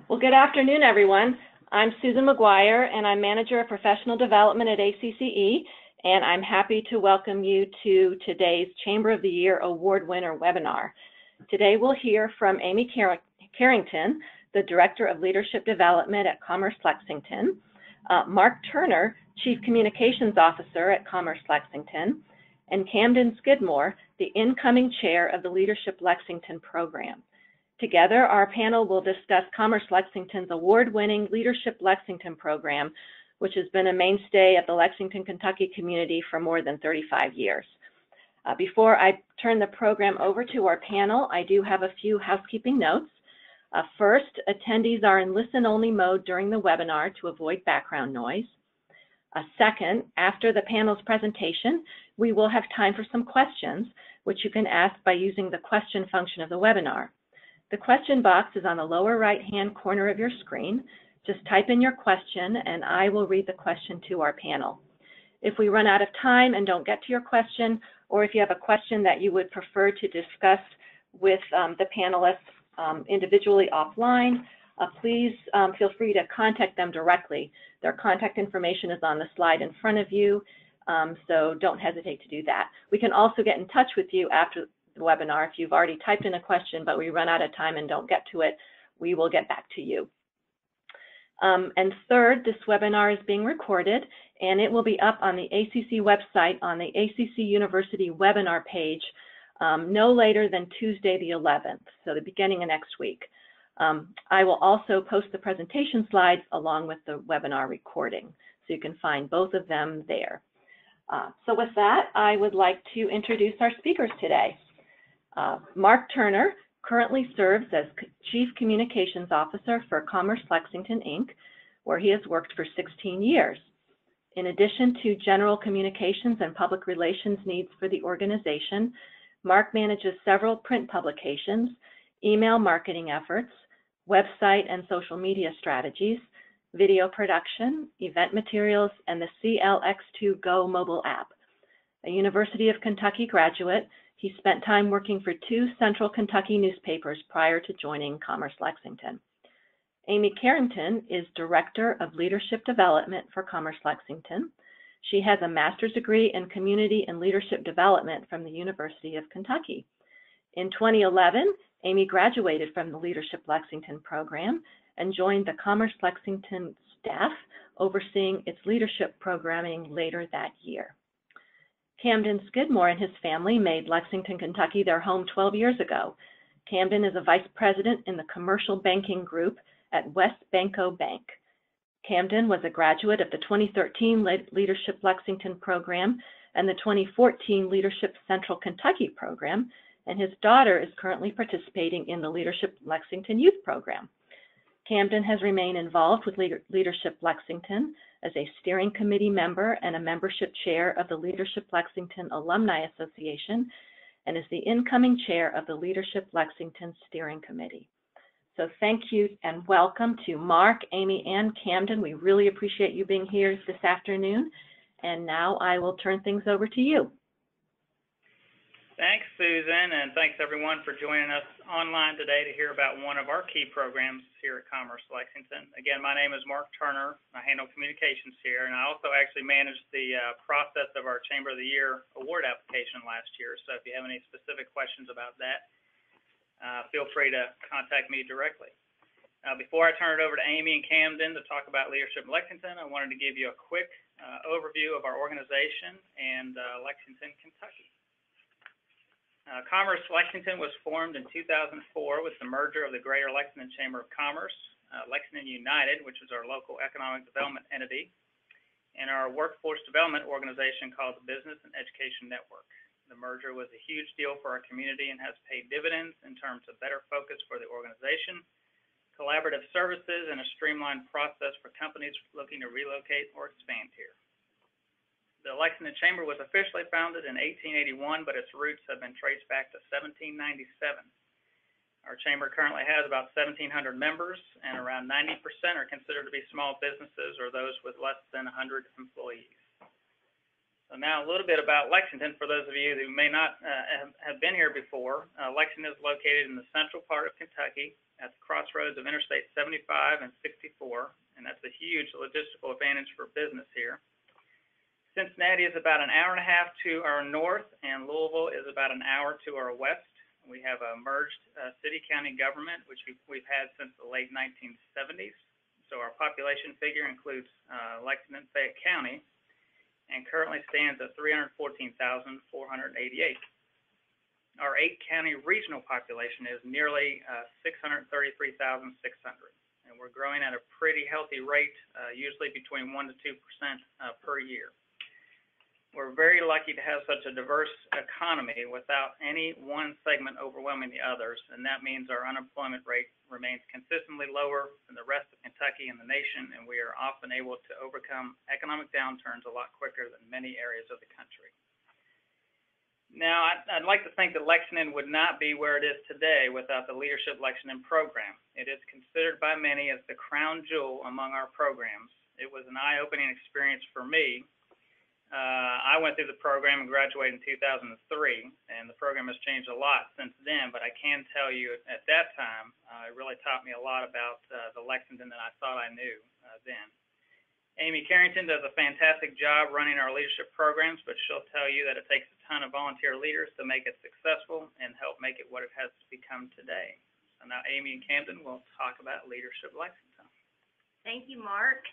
Well, good afternoon, everyone. I'm Susan McGuire, and I'm Manager of Professional Development at ACCE, and I'm happy to welcome you to today's Chamber of the Year Award winner webinar. Today, we'll hear from Amy Carrington, the Director of Leadership Development at Commerce Lexington, Mark Turner, Chief Communications Officer at Commerce Lexington, and Camden Skidmore, the incoming Chair of the Leadership Lexington program. Together, our panel will discuss Commerce Lexington's award-winning Leadership Lexington program, which has been a mainstay of the Lexington, Kentucky community for more than 35 years. Before I turn the program over to our panel, I do have a few housekeeping notes. First, attendees are in listen-only mode during the webinar to avoid background noise. Second, after the panel's presentation, we will have time for some questions, which you can ask by using the question function of the webinar. The question box is on the lower right-hand corner of your screen. Just type in your question, and I will read the question to our panel. If we run out of time and don't get to your question, or if you have a question that you would prefer to discuss with the panelists individually offline, please feel free to contact them directly. Their contact information is on the slide in front of you, so don't hesitate to do that. We can also get in touch with you after the webinar. If you've already typed in a question, but we run out of time and don't get to it, we will get back to you. And third, this webinar is being recorded, and it will be up on the ACC website on the ACC University webinar page no later than Tuesday the 11th, so the beginning of next week. I will also post the presentation slides along with the webinar recording, so you can find both of them there. So with that, I would like to introduce our speakers today. Mark Turner currently serves as Chief Communications Officer for Commerce Lexington Inc, where he has worked for 16 years. In addition to general communications and public relations needs for the organization, Mark manages several print publications, email marketing efforts, website and social media strategies, video production, event materials, and the CLX2 Go mobile app. A University of Kentucky graduate, he spent time working for 2 Central Kentucky newspapers prior to joining Commerce Lexington. Amy Carrington is Director of Leadership Development for Commerce Lexington. She has a master's degree in Community and Leadership Development from the University of Kentucky. In 2011, Amy graduated from the Leadership Lexington program and joined the Commerce Lexington staff, overseeing its leadership programming later that year. Camden Skidmore and his family made Lexington, Kentucky their home 12 years ago. Camden is a vice president in the commercial banking group at West Banco Bank. Camden was a graduate of the 2013 Leadership Lexington program and the 2014 Leadership Central Kentucky program, and his daughter is currently participating in the Leadership Lexington Youth Program. Camden has remained involved with Leadership Lexington as a steering committee member and a membership chair of the Leadership Lexington Alumni Association, and is the incoming chair of the Leadership Lexington Steering Committee. So thank you and welcome to Mark, Amy, and Camden. We really appreciate you being here this afternoon. And now I will turn things over to you. Thanks, Susan, and thanks everyone for joining us online today to hear about one of our key programs here at Commerce Lexington. Again, my name is Mark Turner. I handle communications here, and I also actually managed the process of our Chamber of the Year award application last year. So if you have any specific questions about that, feel free to contact me directly. Before I turn it over to Amy and Camden to talk about Leadership Lexington, I wanted to give you a quick overview of our organization and Lexington, Kentucky. Commerce Lexington was formed in 2004 with the merger of the Greater Lexington Chamber of Commerce, Lexington United, which is our local economic development entity, and our workforce development organization called the Business and Education Network. The merger was a huge deal for our community and has paid dividends in terms of better focus for the organization, collaborative services, and a streamlined process for companies looking to relocate or expand here. The Lexington Chamber was officially founded in 1881, but its roots have been traced back to 1797. Our chamber currently has about 1,700 members, and around 90% are considered to be small businesses or those with less than 100 employees. So now a little bit about Lexington for those of you who may not have been here before. Lexington is located in the central part of Kentucky at the crossroads of Interstate 75 and 64, and that's a huge logistical advantage for business here. Cincinnati is about an hour and a half to our north, and Louisville is about an hour to our west. We have a merged city-county government, which we've had since the late 1970s. So our population figure includes Lexington and Fayette County, and currently stands at 314,488. Our 8-county regional population is nearly 633,600, and we're growing at a pretty healthy rate, usually between 1% to 2% per year. We're very lucky to have such a diverse economy without any one segment overwhelming the others, and that means our unemployment rate remains consistently lower than the rest of Kentucky and the nation, and we are often able to overcome economic downturns a lot quicker than many areas of the country. Now, I'd like to think that Lexington would not be where it is today without the Leadership Lexington program. It is considered by many as the crown jewel among our programs. It was an eye-opening experience for me. I went through the program and graduated in 2003, and the program has changed a lot since then, but I can tell you at that time, it really taught me a lot about the Lexington that I thought I knew then. Amy Carrington does a fantastic job running our leadership programs, but she'll tell you that it takes a ton of volunteer leaders to make it successful and help make it what it has become today. So now Amy and Camden will talk about Leadership Lexington. Thank you, Mark.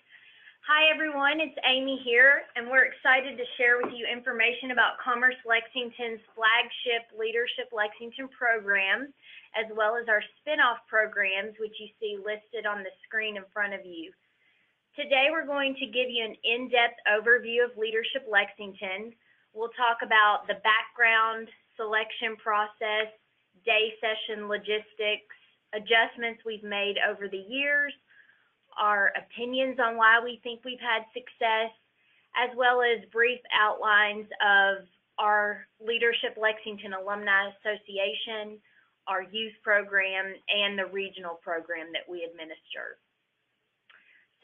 Hi, everyone. It's Amy here, and we're excited to share with you information about Commerce Lexington's flagship Leadership Lexington program, as well as our spin-off programs, which you see listed on the screen in front of you. Today, we're going to give you an in-depth overview of Leadership Lexington. We'll talk about the background, selection process, day session logistics, adjustments we've made over the years, our opinions on why we think we've had success, as well as brief outlines of our Leadership Lexington Alumni Association, our youth program, and the regional program that we administer.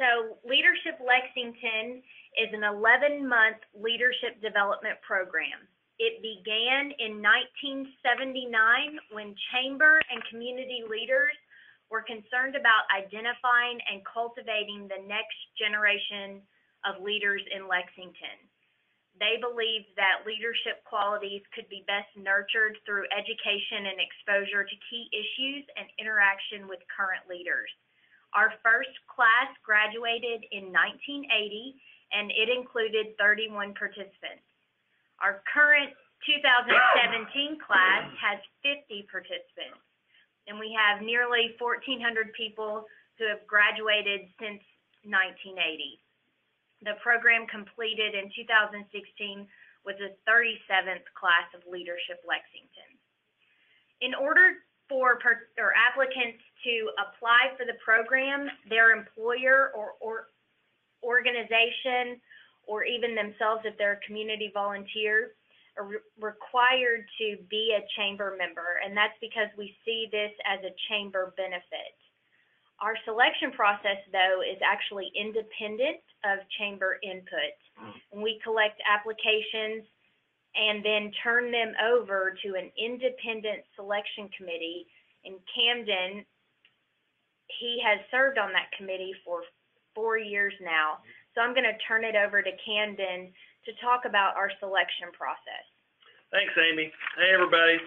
So Leadership Lexington is an 11-month leadership development program. It began in 1979 when chamber and community leaders were concerned about identifying and cultivating the next generation of leaders in Lexington. They believed that leadership qualities could be best nurtured through education and exposure to key issues and interaction with current leaders. Our first class graduated in 1980, and it included 31 participants. Our current 2017 class has 50 participants, and we have nearly 1,400 people who have graduated since 1980. The program completed in 2016 was the 37th class of Leadership Lexington. In order for applicants to apply for the program, their employer or organization, or even themselves if they're a community volunteer, are required to be a chamber member, and that's because we see this as a chamber benefit. Our selection process, though, is actually independent of chamber input. And we collect applications and then turn them over to an independent selection committee. In Camden, he has served on that committee for 4 years now. So I'm going to turn it over to Camden to talk about our selection process. Thanks, Amy. Hey, everybody.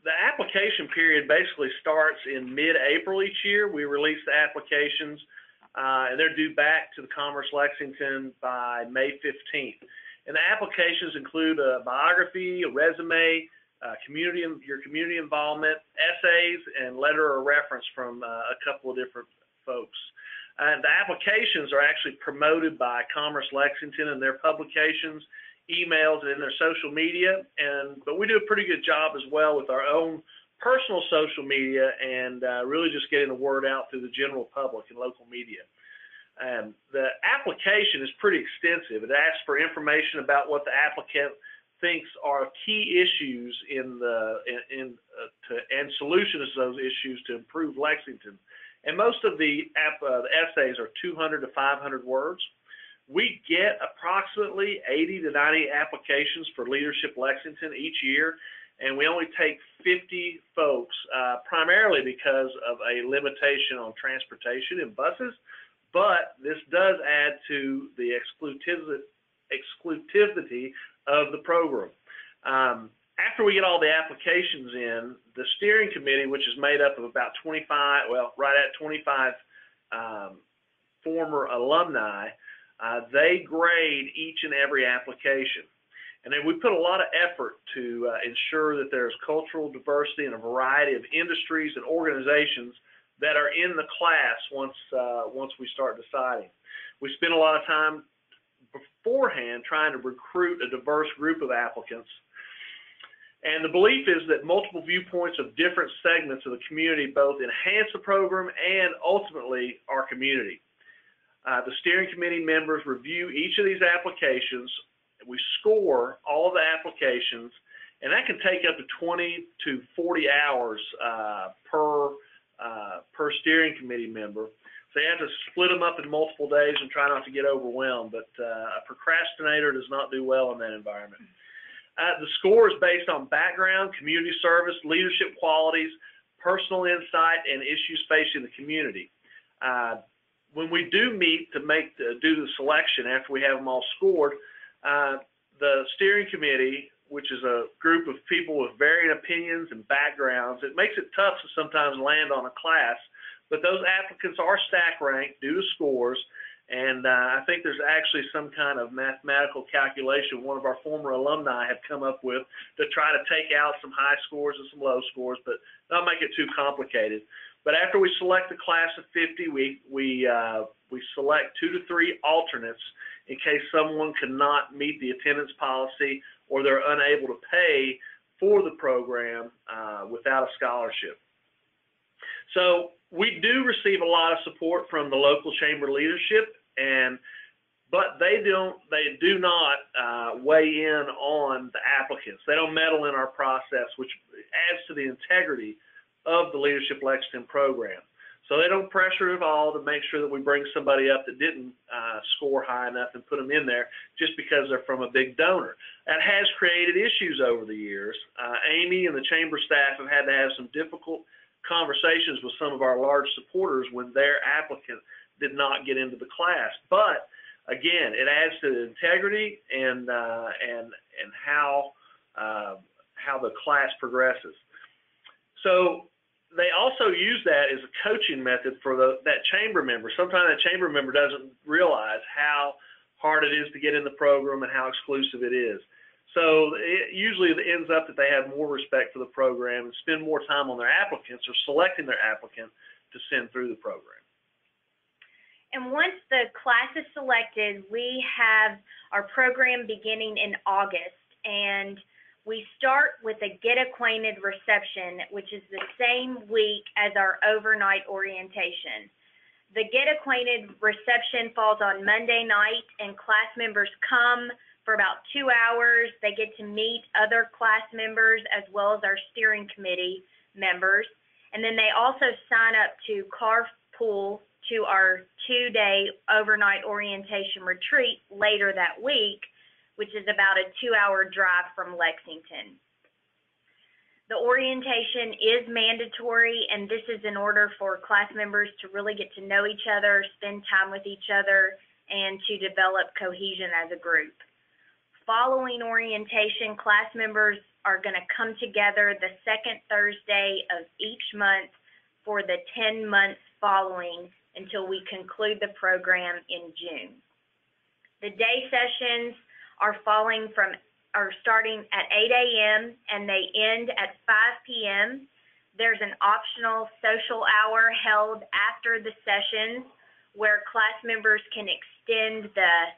The application period basically starts in mid-April each year. We release the applications, and they're due back to the Commerce Lexington by May 15th. And the applications include a biography, a resume, your community involvement, essays, and letter of reference from a couple of different folks. And the applications are actually promoted by Commerce Lexington in their publications, emails, and in their social media. But we do a pretty good job as well with our own personal social media and really just getting the word out through the general public and local media. The application is pretty extensive. It asks for information about what the applicant thinks are key issues and solutions to those issues to improve Lexington. And most of the essays are 200 to 500 words. We get approximately 80 to 90 applications for Leadership Lexington each year, and we only take 50 folks, primarily because of a limitation on transportation in buses, but this does add to the exclusivity of the program. After we get all the applications in, the steering committee, which is made up of about 25, well, right at 25 former alumni, they grade each and every application. And then we put a lot of effort to ensure that there's cultural diversity in a variety of industries and organizations that are in the class once we start deciding. We spend a lot of time beforehand trying to recruit a diverse group of applicants. And the belief is that multiple viewpoints of different segments of the community both enhance the program and ultimately our community. The steering committee members review each of these applications. We score all of the applications, and that can take up to 20 to 40 hours per steering committee member. So you have to split them up in multiple days and try not to get overwhelmed, but a procrastinator does not do well in that environment. The score is based on background, community service, leadership qualities, personal insight, and issues facing the community. When we do meet to do the selection after we have them all scored, the steering committee, which is a group of people with varying opinions and backgrounds, it makes it tough to sometimes land on a class, but those applicants are stack ranked due to scores, and I think there's actually some kind of mathematical calculation one of our former alumni have come up with to try to take out some high scores and some low scores, but not make it too complicated. But after we select a class of 50, we select 2 to 3 alternates in case someone cannot meet the attendance policy or they're unable to pay for the program without a scholarship. So we do receive a lot of support from the local chamber leadership, but they do not weigh in on the applicants. They don't meddle in our process, which adds to the integrity of the Leadership Lexington program. So they don't pressure at all to make sure that we bring somebody up that didn't score high enough and put them in there just because they're from a big donor. That has created issues over the years. Amy and the chamber staff have had to have some difficult conversations with some of our large supporters when their applicant did not get into the class. But again, it adds to the integrity and how the class progresses. So they also use that as a coaching method for that chamber member. Sometimes that chamber member doesn't realize how hard it is to get in the program and how exclusive it is. So it usually ends up that they have more respect for the program and spend more time on their applicants or selecting their applicant to send through the program. And once the class is selected, we have our program beginning in August, and we start with a Get Acquainted reception, which is the same week as our overnight orientation. The Get Acquainted reception falls on Monday night, and class members come for about 2 hours. They get to meet other class members as well as our steering committee members. And then they also sign up to carpool to our 2-day overnight orientation retreat later that week, which is about a 2-hour drive from Lexington. The orientation is mandatory, and this is in order for class members to really get to know each other, spend time with each other, and to develop cohesion as a group. Following orientation, class members are going to come together the second Thursday of each month for the 10 months following until we conclude the program in June. The day sessions are starting at 8 a.m. and they end at 5 p.m. There's an optional social hour held after the sessions where class members can extend the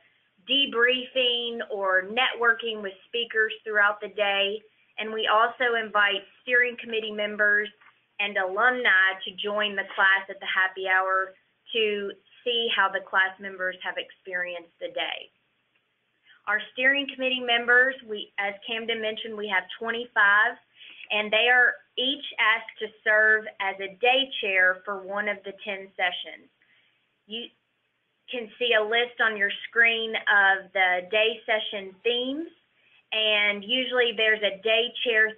debriefing or networking with speakers throughout the day. And we also invite steering committee members and alumni to join the class at the happy hour to see how the class members have experienced the day. Our steering committee members, as Camden mentioned, we have 25, and they are each asked to serve as a day chair for one of the 10 sessions. can see a list on your screen of the day session themes, and usually there's a day chair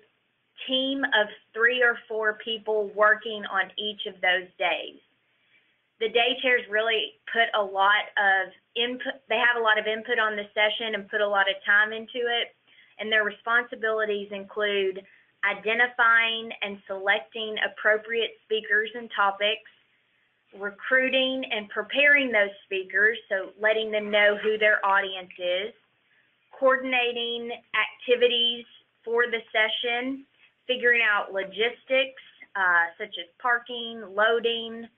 team of 3 or 4 people working on each of those days. The day chairs really put a lot of input, they have a lot of input on the session and put a lot of time into it, and their responsibilities include identifying and selecting appropriate speakers and topics, recruiting and preparing those speakers, so letting them know who their audience is, coordinating activities for the session, figuring out logistics such as parking, loading,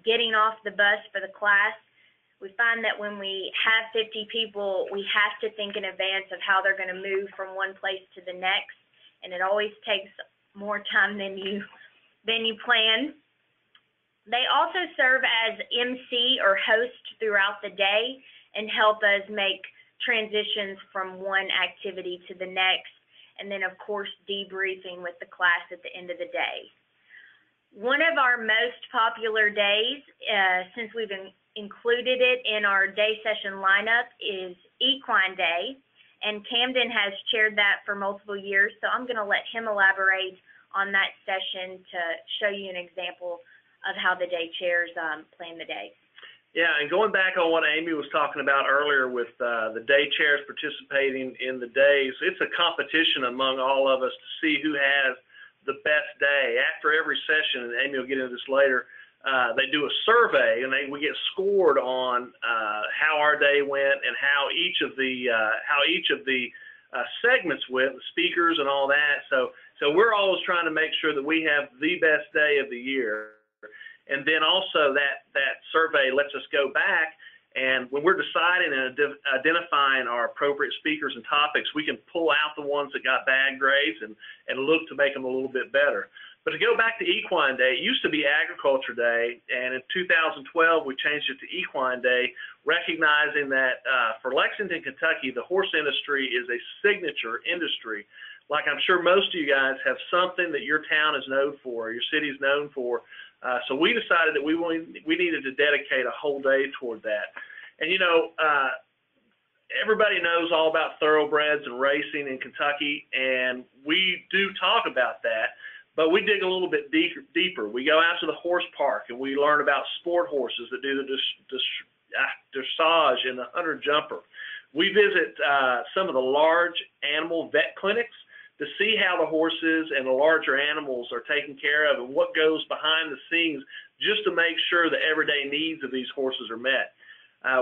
getting off the bus for the class. We find that when we have 50 people, we have to think in advance of how they're going to move from one place to the next, and it always takes more time than you plan. They also serve as MC or host throughout the day and help us make transitions from one activity to the next, and then of course debriefing with the class at the end of the day. One of our most popular days, since we've included it in our day session lineup, is Equine Day, and Camden has chaired that for multiple years, so I'm going to let him elaborate on that session to show you an example of how the day chairs plan the day. Yeah, and going back on what Amy was talking about earlier with the day chairs participating in the days, it's a competition among all of us to see who has the best day. After every session, and Amy will get into this later, they do a survey, and we get scored on how our day went and how each of the segments went, the speakers and all that. So we're always trying to make sure that we have the best day of the year. And then also that survey lets us go back, and when we're deciding and identifying our appropriate speakers and topics, we can pull out the ones that got bad grades and look to make them a little bit better. But to go back to Equine Day, it used to be Agriculture Day, and in 2012 we changed it to Equine Day, recognizing that for Lexington, Kentucky, the horse industry is a signature industry. Like I'm sure most of you guys have something that your town is known for, or your city is known for. So we decided that we needed to dedicate a whole day toward that. And you know, everybody knows all about thoroughbreds and racing in Kentucky, and we do talk about that, but we dig a little bit deeper. We go out to the horse park and we learn about sport horses that do the dressage and the hunter jumper. We visit some of the large animal vet clinics to see how the horses and the larger animals are taken care of and what goes behind the scenes just to make sure the everyday needs of these horses are met.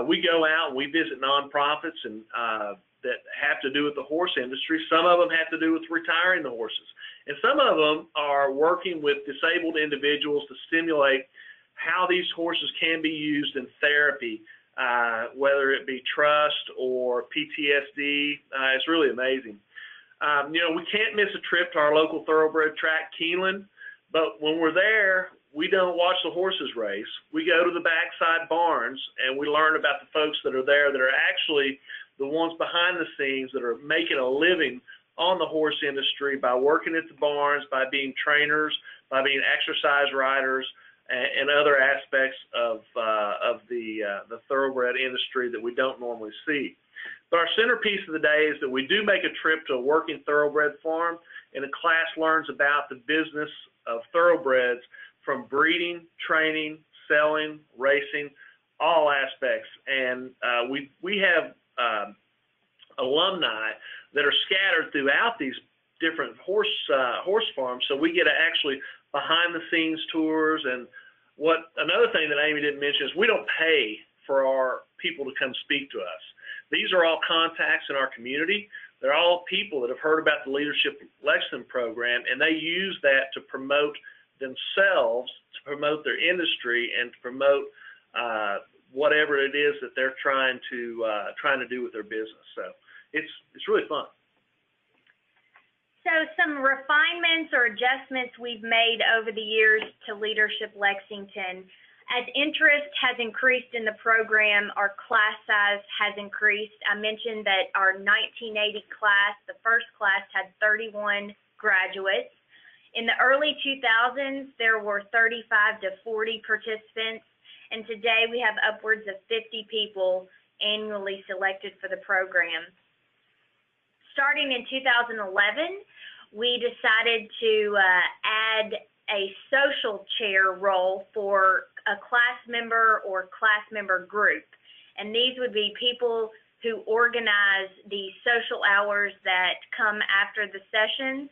We go out and we visit nonprofits and that have to do with the horse industry. Some of them have to do with retiring the horses. And some of them are working with disabled individuals to stimulate how these horses can be used in therapy, whether it be trust or PTSD. It's really amazing. You know, we can't miss a trip to our local thoroughbred track, Keeneland, but when we're there, we don't watch the horses race. We go to the backside barns and we learn about the folks that are there that are actually the ones behind the scenes that are making a living on the horse industry by working at the barns, by being trainers, by being exercise riders, and other aspects of the thoroughbred industry that we don't normally see. But our centerpiece of the day is that we do make a trip to a working thoroughbred farm, and the class learns about the business of thoroughbreds from breeding, training, selling, racing, all aspects. And we have alumni that are scattered throughout these different horse farms, so we get actually behind-the-scenes tours. And another thing that Amy didn't mention is we don't pay for our people to come speak to us. These are all contacts in our community. They're all people that have heard about the Leadership Lexington program, and they use that to promote themselves, to promote their industry, and to promote whatever it is that they're trying to do with their business. So it's really fun. So some refinements or adjustments we've made over the years to Leadership Lexington. As interest has increased in the program, our class size has increased. I mentioned that our 1980 class, the first class, had 31 graduates. In the early 2000s, there were 35 to 40 participants, and today we have upwards of 50 people annually selected for the program. Starting in 2011, we decided to add a social chair role for a class member or class member group. And these would be people who organize the social hours that come after the sessions,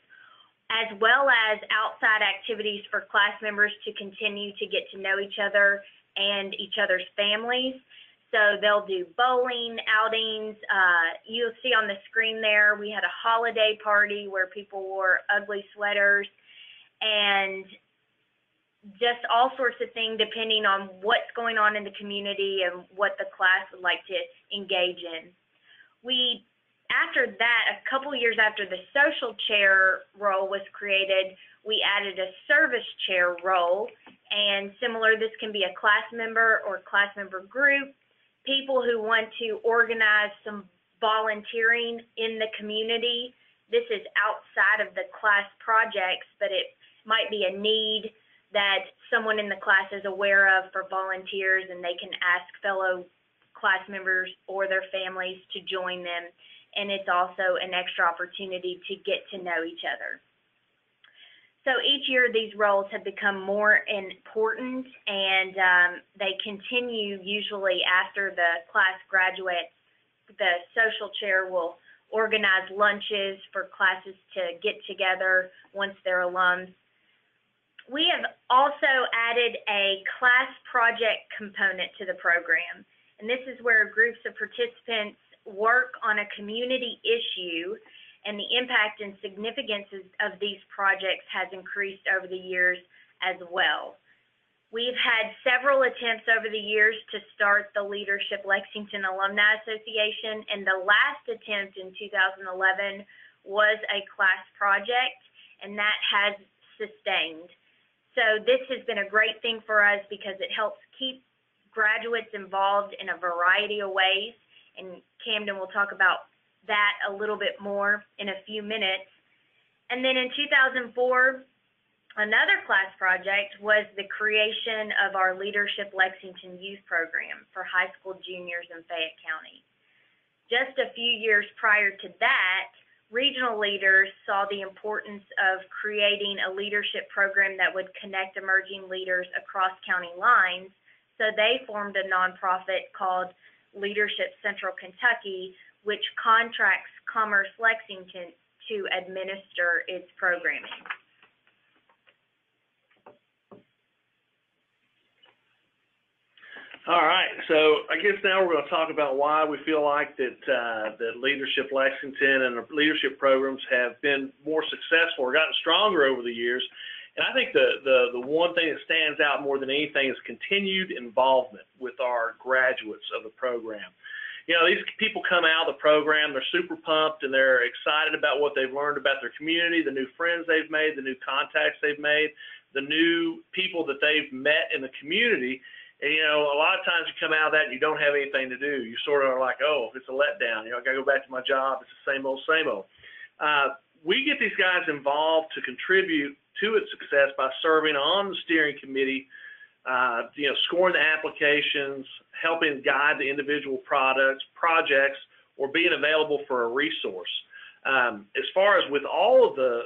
as well as outside activities for class members to continue to get to know each other and each other's families. So they'll do bowling outings. You'll see on the screen there, we had a holiday party where people wore ugly sweaters, and just all sorts of things depending on what's going on in the community and what the class would like to engage in. After that, a couple years after the social chair role was created, we added a service chair role, and similar, this can be a class member or class member group, people who want to organize some volunteering in the community. This is outside of the class projects, but it might be a need that someone in the class is aware of for volunteers, and they can ask fellow class members or their families to join them. And it's also an extra opportunity to get to know each other. So each year these roles have become more important, and they continue usually after the class graduates. The social chair will organize lunches for classes to get together once they're alums. We have also added a class project component to the program, and this is where groups of participants work on a community issue, and the impact and significance of these projects has increased over the years as well. We've had several attempts over the years to start the Leadership Lexington Alumni Association, and the last attempt in 2011 was a class project, and that has sustained. So this has been a great thing for us because it helps keep graduates involved in a variety of ways, and Camden will talk about that a little bit more in a few minutes. And then in 2004, another class project was the creation of our Leadership Lexington Youth Program for high school juniors in Fayette County. Just a few years prior to that, regional leaders saw the importance of creating a leadership program that would connect emerging leaders across county lines, so they formed a nonprofit called Leadership Central Kentucky, which contracts Commerce Lexington to administer its programming. All right, so I guess now we're going to talk about why we feel like that Leadership Lexington and the leadership programs have been more successful or gotten stronger over the years. And I think the one thing that stands out more than anything is continued involvement with our graduates of the program. You know, these people come out of the program, they're super pumped, and they're excited about what they've learned about their community, the new friends they've made, the new contacts they've made, the new people that they've met in the community. And, you know, a lot of times you come out of that and you don't have anything to do. You sort of are like, oh, it's a letdown. You know, I got to go back to my job. It's the same old, same old. We get these guys involved to contribute to its success by serving on the steering committee, you know, scoring the applications, helping guide the individual projects, or being available for a resource. As far as with all of the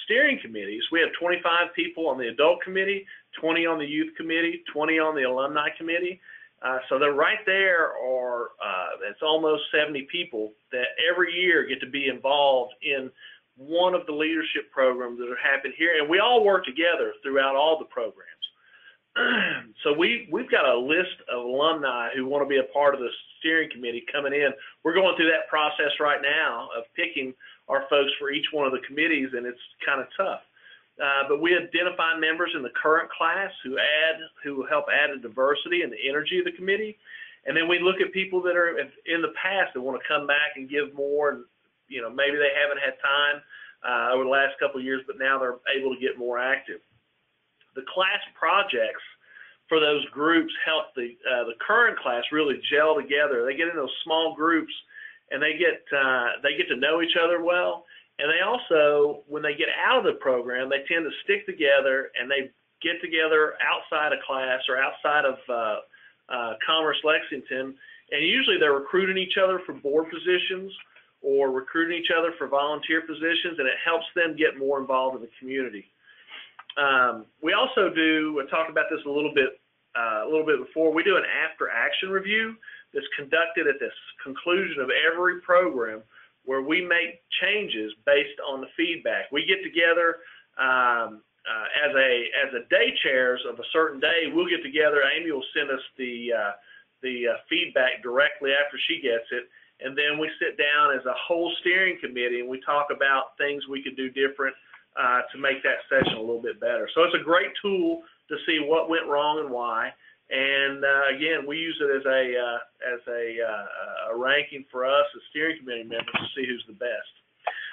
steering committees, we have 25 people on the adult committee, 20 on the youth committee, 20 on the alumni committee. So they're right there, or it's almost 70 people that every year get to be involved in one of the leadership programs that are happening here, and we all work together throughout all the programs. So we've got a list of alumni who want to be a part of the steering committee coming in. We're going through that process right now of picking our folks for each one of the committees, and it's kind of tough. But we identify members in the current class who help add a diversity and the energy of the committee, and then we look at people that are in the past that want to come back and give more, and you know, maybe they haven't had time over the last couple of years, but now they're able to get more active. The class projects for those groups help the current class really gel together. They get in those small groups, and they get to know each other well. And they also, when they get out of the program, they tend to stick together, and they get together outside of class or outside of Commerce Lexington, and usually they're recruiting each other for board positions or recruiting each other for volunteer positions, and it helps them get more involved in the community. We also do, I talked about this a little bit before, we do an after-action review that's conducted at the conclusion of every program where we make changes based on the feedback. We get together as a day chairs of a certain day. We'll get together. Amy will send us the feedback directly after she gets it, and then we sit down as a whole steering committee and we talk about things we could do different to make that session a little bit better. So it's a great tool to see what went wrong and why. And again, we use it as a ranking for us as steering committee members to see who's the best.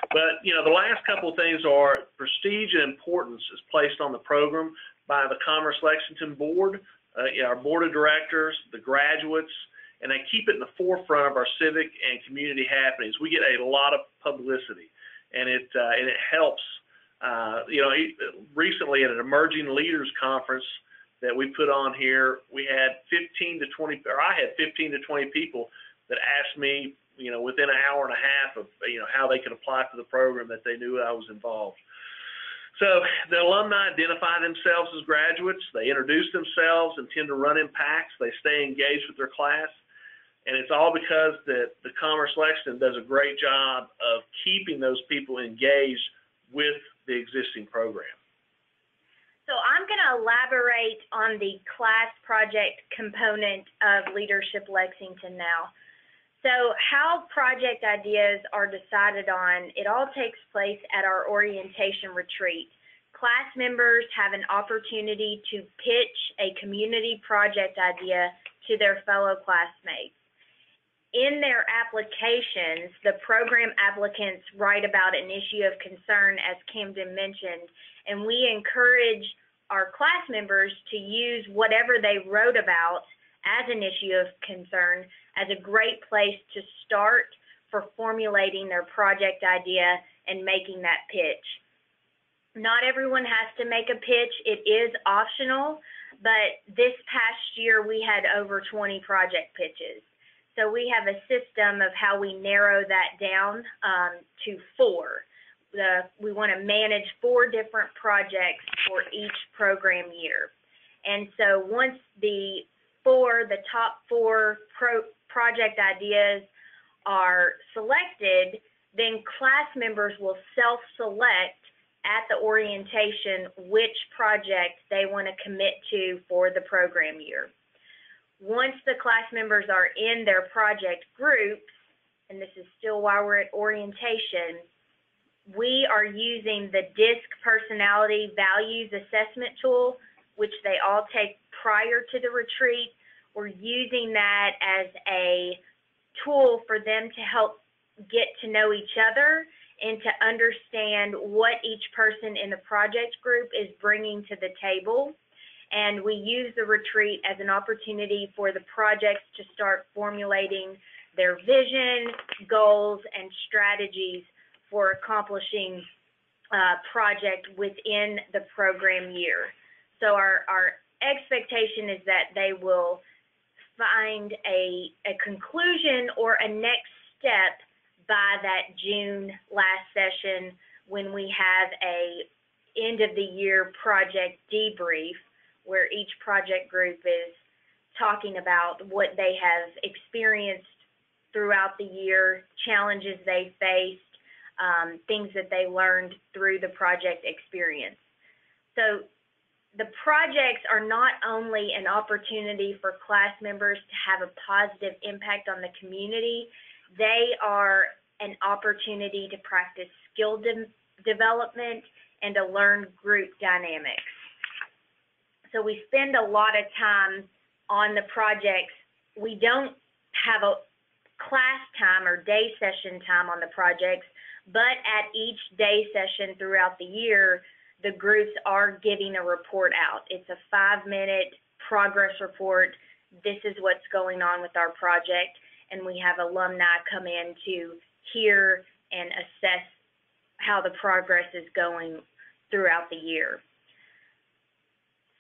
But the last couple of things are prestige and importance is placed on the program by the Commerce Lexington board, our board of directors, the graduates, and they keep it in the forefront of our civic and community happenings. We get a lot of publicity, and it helps. Recently at an Emerging Leaders Conference that we put on here, we had 15 to 20, or I had 15 to 20 people that asked me, within an hour and a half of, how they could apply for the program, that they knew I was involved. So the alumni identify themselves as graduates. They introduce themselves and tend to run in packs. They stay engaged with their class. And it's all because the Commerce Lexington does a great job of keeping those people engaged with the existing program. So I'm going to elaborate on the class project component of Leadership Lexington now. So how project ideas are decided on, it all takes place at our orientation retreat. Class members have an opportunity to pitch a community project idea to their fellow classmates. In their applications, the program applicants write about an issue of concern, as Camden mentioned, and we encourage our class members to use whatever they wrote about as an issue of concern as a great place to start for formulating their project idea and making that pitch. Not everyone has to make a pitch. It is optional, but this past year we had over 20 project pitches. So we have a system of how we narrow that down to 4. We want to manage 4 different projects for each program year. And so once the top 4 project ideas are selected, then class members will self-select at the orientation which project they want to commit to for the program year. Once the class members are in their project groups, and this is still while we're at orientation, we are using the DISC Personality Values Assessment Tool, which they all take prior to the retreat. We're using that as a tool for them to help get to know each other and to understand what each person in the project group is bringing to the table. And we use the retreat as an opportunity for the projects to start formulating their vision, goals, and strategies for accomplishing project within the program year. So our expectation is that they will find a conclusion or a next step by that June last session when we have a end of the year project debrief, where each project group is talking about what they have experienced throughout the year, challenges they faced, things that they learned through the project experience. So the projects are not only an opportunity for class members to have a positive impact on the community, they are an opportunity to practice skill development and to learn group dynamics. So we spend a lot of time on the projects. We don't have a class time or day session time on the projects, but at each day session throughout the year, the groups are giving a report out. It's a 5-minute progress report. This is what's going on with our project, and we have alumni come in to hear and assess how the progress is going throughout the year.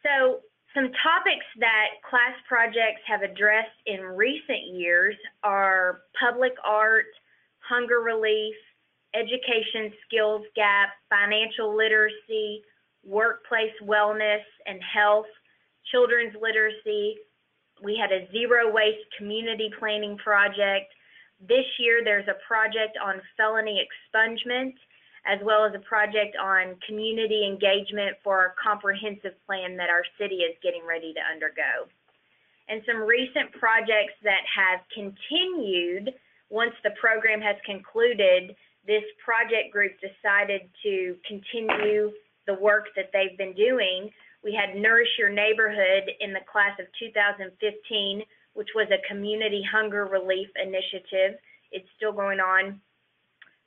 So some topics that class projects have addressed in recent years are public art, hunger relief, education skills gap, financial literacy, workplace wellness and health, children's literacy. We had a zero waste community planning project. This year there's a project on felony expungement, as well as a project on community engagement for our comprehensive plan that our city is getting ready to undergo. And some recent projects that have continued once the program has concluded, this project group decided to continue the work that they've been doing. We had Nourish Your Neighborhood in the class of 2015, which was a community hunger relief initiative. It's still going on.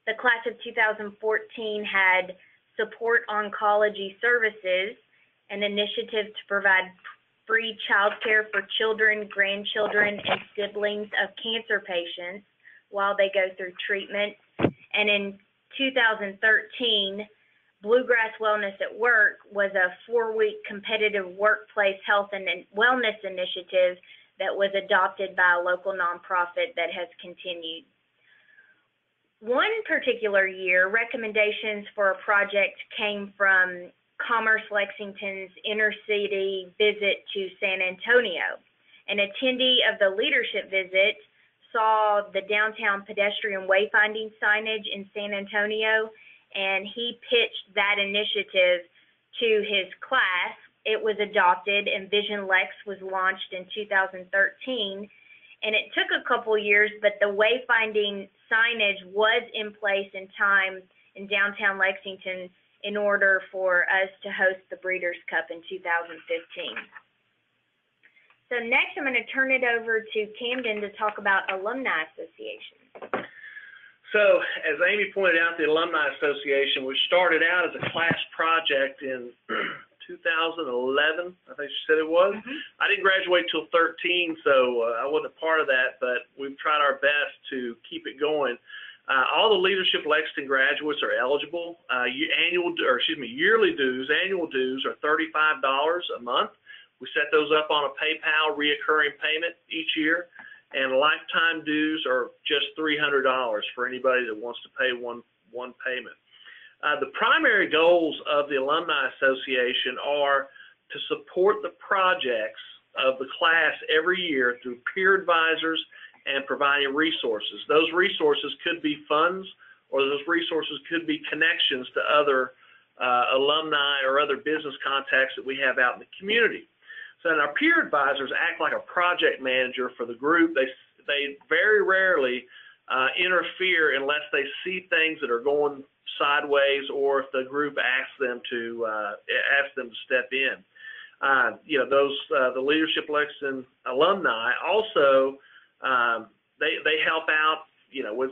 The class of 2014 had Support Oncology Services, an initiative to provide free child care for children, grandchildren, and siblings of cancer patients while they go through treatment. And in 2013, Bluegrass Wellness at Work was a 4-week competitive workplace health and wellness initiative that was adopted by a local nonprofit that has continued. One particular year, recommendations for a project came from Commerce Lexington's intercity visit to San Antonio. An attendee of the leadership visit saw the downtown pedestrian wayfinding signage in San Antonio, and he pitched that initiative to his class. It was adopted, and Vision Lex was launched in 2013. And it took a couple years, but the wayfinding signage was in place in time in downtown Lexington in order for us to host the Breeders' Cup in 2015. So next, I'm going to turn it over to Camden to talk about Alumni Association. So, as Amy pointed out, the Alumni Association, which started out as a class project in 2011, I think she said it was. I didn't graduate till 13, so I wasn't a part of that, but we've tried our best to keep it going. All the Leadership Lexington graduates are eligible. Yearly dues, annual dues are $35 a month. We set those up on a PayPal reoccurring payment each year, and lifetime dues are just $300 for anybody that wants to pay one payment. The primary goals of the Alumni Association are to support the projects of the class every year through peer advisors and providing resources. Those resources could be funds, or those resources could be connections to other alumni or other business contacts that we have out in the community. So our peer advisors act like a project manager for the group. They very rarely interfere unless they see things that are going sideways, or if the group asks them to step in. The Leadership Lexington alumni also they help out.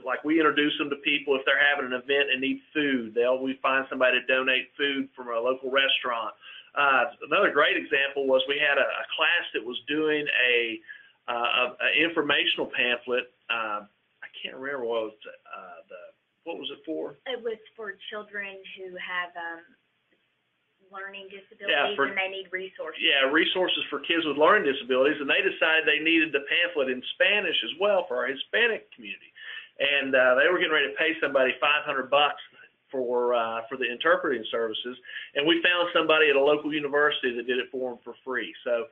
Like we introduce them to people if they're having an event and need food. We find somebody to donate food from a local restaurant. Another great example was we had a class that was doing a informational pamphlet. I can't remember what was it for? It was for children who have learning disabilities, and they need resources. Yeah, resources for kids with learning disabilities, and they decided they needed the pamphlet in Spanish as well for our Hispanic community. And they were getting ready to pay somebody $500 for the interpreting services, and we found somebody at a local university that did it for them for free. So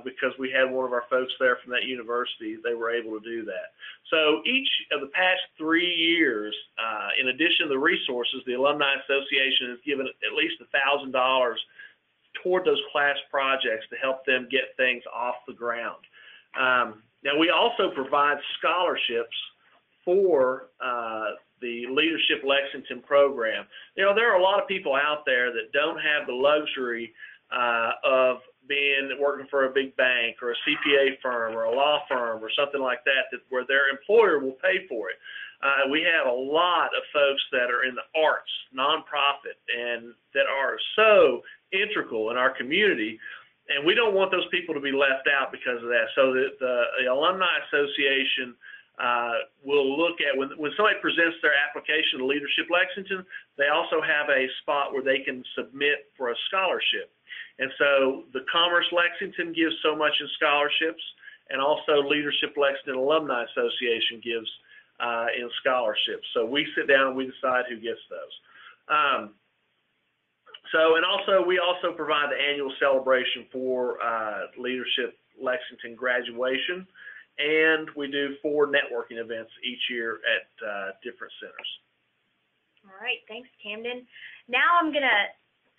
because we had one of our folks there from that university, they were able to do that. So each of the past 3 years, in addition to the resources, the Alumni Association has given at least $1,000 toward those class projects to help them get things off the ground. Now, we also provide scholarships for the Leadership Lexington program. There are a lot of people out there that don't have the luxury of working for a big bank or a CPA firm or a law firm or something like that, where their employer will pay for it. We have a lot of folks that are in the arts, nonprofit, and that are so integral in our community, and we don't want those people to be left out because of that. So the Alumni Association will look at, when somebody presents their application to Leadership Lexington, they also have a spot where they can submit for a scholarship. And so the Commerce Lexington gives so much in scholarships, and also Leadership Lexington Alumni Association gives in scholarships. So we sit down and we decide who gets those. We also provide the annual celebration for Leadership Lexington graduation, and we do 4 networking events each year at different centers. All right, thanks, Camden. Now I'm going to,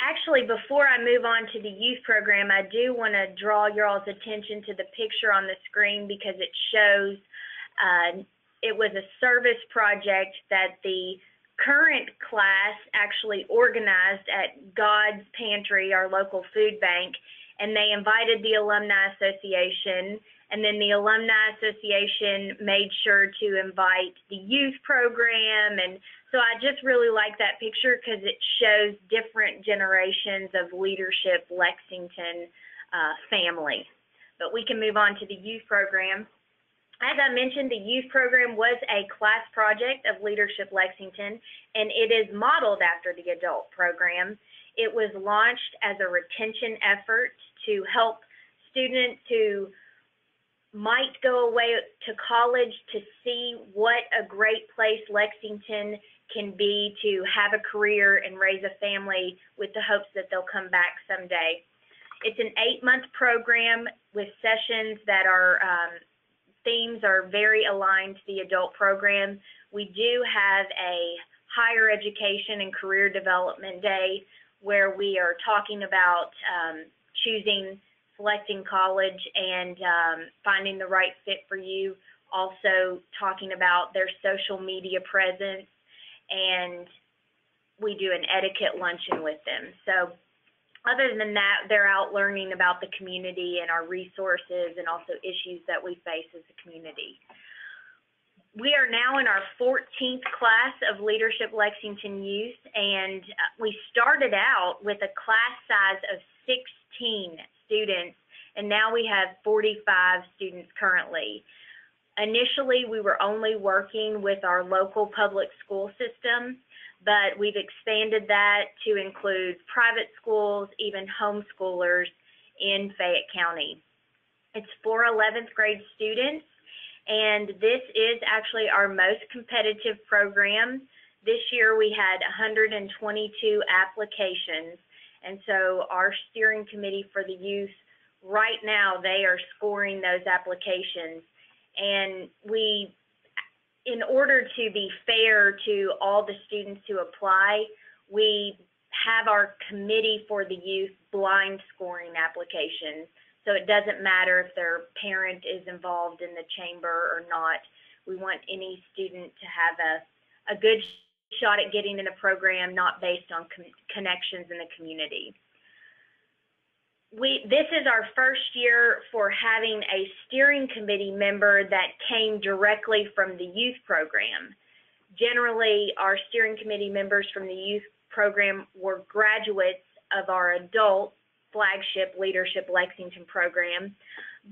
actually, before I move on to the youth program, I do want to draw your all's attention to the picture on the screen because it shows it was a service project that the current class actually organized at God's Pantry, our local food bank, and they invited the Alumni Association, and then the Alumni Association made sure to invite the youth program. And so I just really like that picture because it shows different generations of Leadership Lexington family. But we can move on to the youth program. As I mentioned, the youth program was a class project of Leadership Lexington, and it is modeled after the adult program. It was launched as a retention effort to help students who might go away to college to see what a great place Lexington can be to have a career and raise a family with the hopes that they'll come back someday. It's an 8-month program with sessions that are themes are very aligned to the adult program. We do have a higher education and career development day where we are talking about selecting college and finding the right fit for you. Also talking about their social media presence, and we do an etiquette luncheon with them. So other than that, they're out learning about the community and our resources and also issues that we face as a community. We are now in our 14th class of Leadership Lexington Youth, and we started out with a class size of 16 students, and now we have 45 students currently. Initially, we were only working with our local public school system, but we've expanded that to include private schools, even homeschoolers in Fayette County. It's for 11th grade students, and this is actually our most competitive program. This year we had 122 applications, and so our steering committee for the youth, right now they are scoring those applications. And in order to be fair to all the students who apply, we have our committee for the youth blind scoring applications. So it doesn't matter if their parent is involved in the chamber or not. We want any student to have a good shot at getting in a program, not based on connections in the community. This is our first year for having a steering committee member that came directly from the youth program. Generally, our steering committee members from the youth program were graduates of our adult flagship Leadership Lexington program,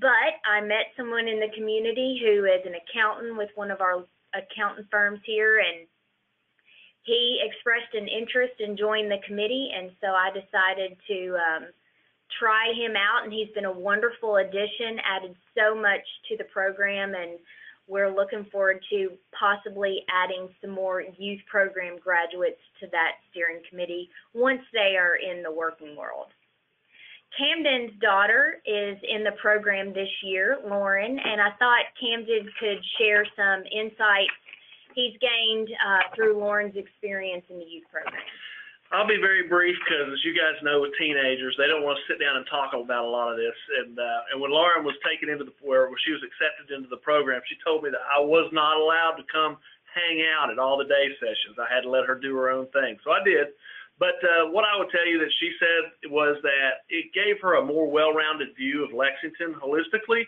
but I met someone in the community who is an accountant with one of our accountant firms here, and he expressed an interest in joining the committee, and so I decided to try him out, and he's been a wonderful addition, added so much to the program, and we're looking forward to possibly adding some more youth program graduates to that steering committee once they are in the working world. Camden's daughter is in the program this year, Lauren, and I thought Camden could share some insights he's gained through Lauren's experience in the youth program. I'll be very brief because, as you guys know, with teenagers, they don't want to sit down and talk about a lot of this. And when Lauren was taken into where she was accepted into the program, she told me that I was not allowed to come hang out at all the day sessions. I had to let her do her own thing. So I did. But what I would tell you that she said was that it gave her a more well-rounded view of Lexington holistically.